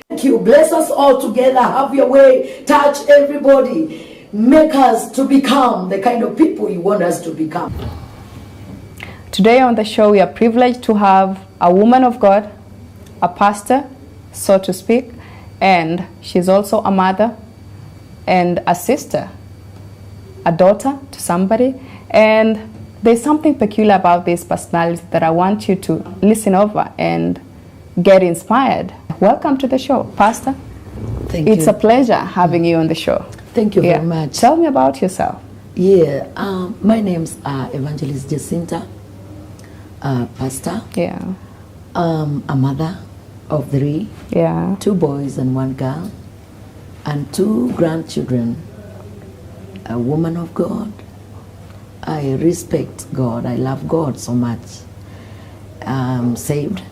Thank you. Bless us all together. Have your way. Touch everybody. Make us to become the kind of people you want us to become. Today on the show, we are privileged to have a woman of God, a pastor, so to speak, and she's also a mother and a sister, a daughter to somebody. And there's something peculiar about this personality that I want you to listen over and get inspired. Welcome to the show, Pastor. Thank you. It's a pleasure having you on the show. Thank you very much. Tell me about yourself. Yeah, my name's Evangelist Jacinta, pastor. Yeah. A mother of 3. Yeah. 2 boys and 1 girl, and 2 grandchildren. A woman of God. I respect God. I love God so much. I'm saved.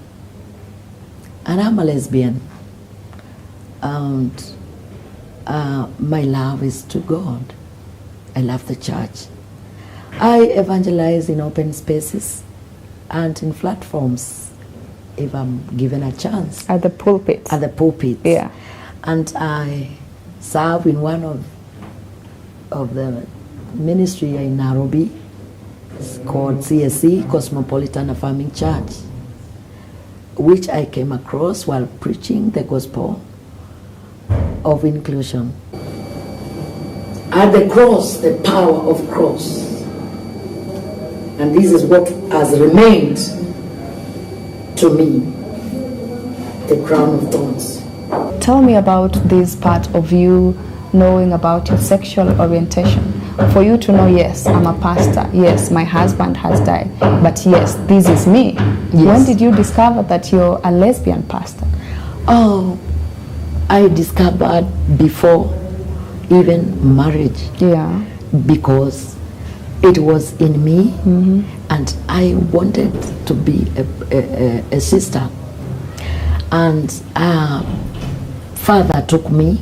And I'm a lesbian. And my love is to God. I love the church. I evangelize in open spaces and in platforms if I'm given a chance. At the pulpit. At the pulpit. Yeah. And I serve in one of the ministry in Nairobi. It's called CSC, Cosmopolitan Affirming Church, which I came across while preaching the gospel of inclusion. At the cross, the power of cross. And this is what has remained to me, the crown of thorns. Tell me about this part of you knowing about your sexual orientation. For you to know, yes, I'm a pastor, yes, my husband has died, but yes, this is me. Yes. When did you discover that you're a lesbian pastor? Oh, I discovered before even marriage. Yeah. Because it was in me, and I wanted to be a sister. And father took me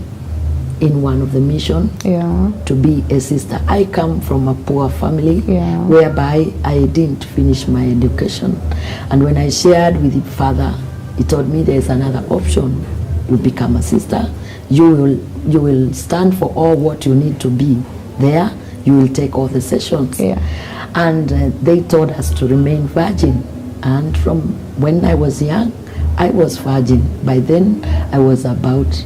in one of the mission to be a sister. I come from a poor family whereby I didn't finish my education. And when I shared with the father, he told me there's another option. You become a sister. You will stand for all what you need to be there. You will take all the sessions. Yeah. And they told us to remain virgin. And from when I was young, I was virgin. By then, I was about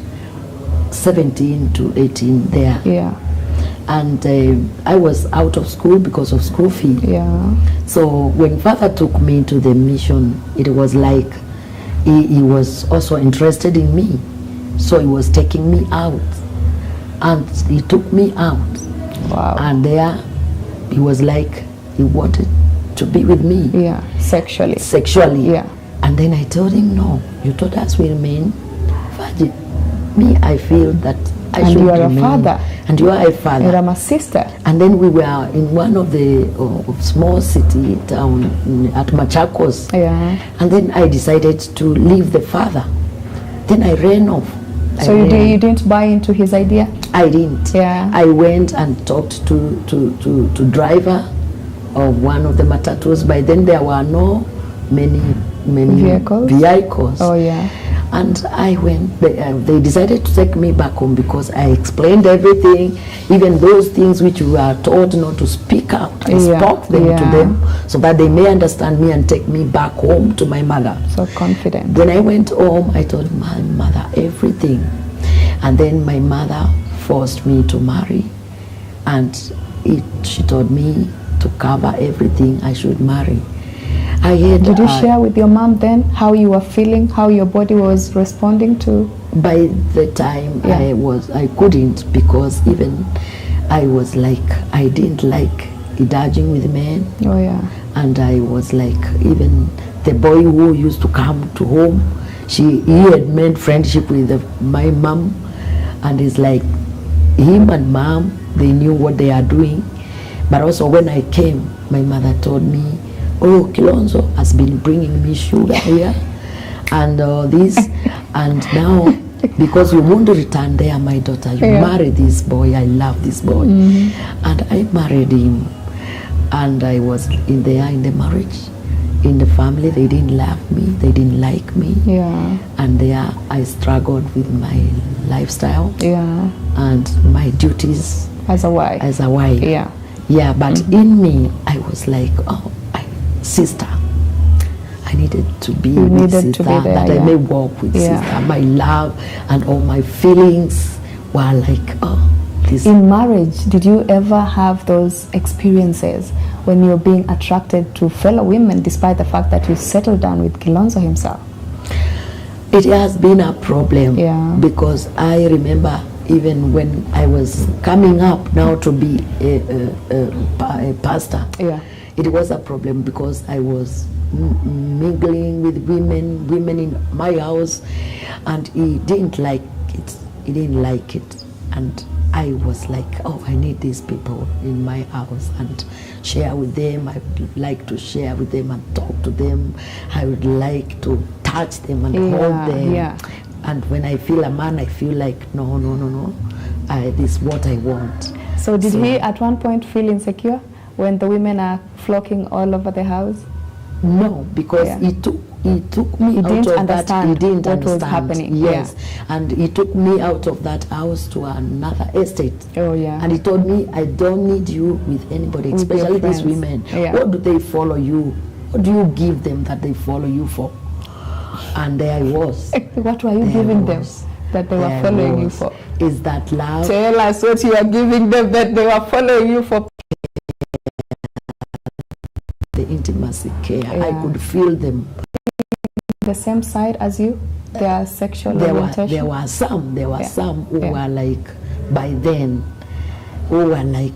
17 to 18 there. Yeah. And I was out of school because of school fee. Yeah. So when father took me to the mission, it was like he was also interested in me. So he was taking me out. And he took me out. Wow. And there he was like, he wanted to be with me. Yeah, sexually. Sexually. Yeah. And then I told him, no, you told us we remain virgin. Me, I feel that I should remain. And you are a father. And you are a father. And I'm a sister. And then we were in one of the small city town at Machakos. Yeah. And then I decided to leave the father. Then I ran off. So you didn't buy into his idea? I didn't. Yeah. I went and talked to driver of one of the matatus. By then there were no many vehicles. Oh yeah. And I went. They decided to take me back home because I explained everything, even those things which we were told not to speak out. I spoke them to them so that they may understand me and take me back home to my mother. So confident. When I went home, I told my mother everything, and then my mother forced me to marry, and she told me to cover everything I should marry. Did you share with your mom then how you were feeling, how your body was responding to? By the time I couldn't, because even I was like, I didn't like indulging with men. Oh yeah. And I was like, even the boy who used to come to home, he had made friendship with my mom, and it's like him and mom, they knew what they are doing. But also when I came, my mother told me, oh, Kilonzo has been bringing me sugar here and this, and now because you won't return there, my daughter, you marry this boy. I love this boy. And I married him, and I was in the marriage. in the family, they didn't love me, they didn't like me. Yeah. And there I struggled with my lifestyle. Yeah. And my duties as a wife. Yeah. Yeah, but in me, I was like, oh, sister. I needed to be with sister, that I may walk with sister. My love and all my feelings were like, oh, this. In marriage, did you ever have those experiences when you're being attracted to fellow women, despite the fact that you settled down with Kilonzo himself? It has been a problem, because I remember even when I was coming up now to be a pastor, it was a problem because I was mingling with women in my house, and he didn't like it. And I was like, oh, I need these people in my house and share with them. I would like to share with them and talk to them. I would like to touch them and hold them. And when I feel a man, I feel like, no, this is what I want. So did he at one point feel insecure when the women are flocking all over the house? No, because he took me out of that. He didn't understand what was happening. Yes, and he took me out of that house to another estate. Oh yeah. And he told me, I don't need you with anybody, especially these women. What do they follow you? What do you give them that they follow you for? And there I was. What were you giving them that they were following you for? Is that love? Tell us what you are giving them that they were following you for. The intimacy, care. I could feel them. The same side as you? Their sexual orientation? There were some who were like, by then, who were like,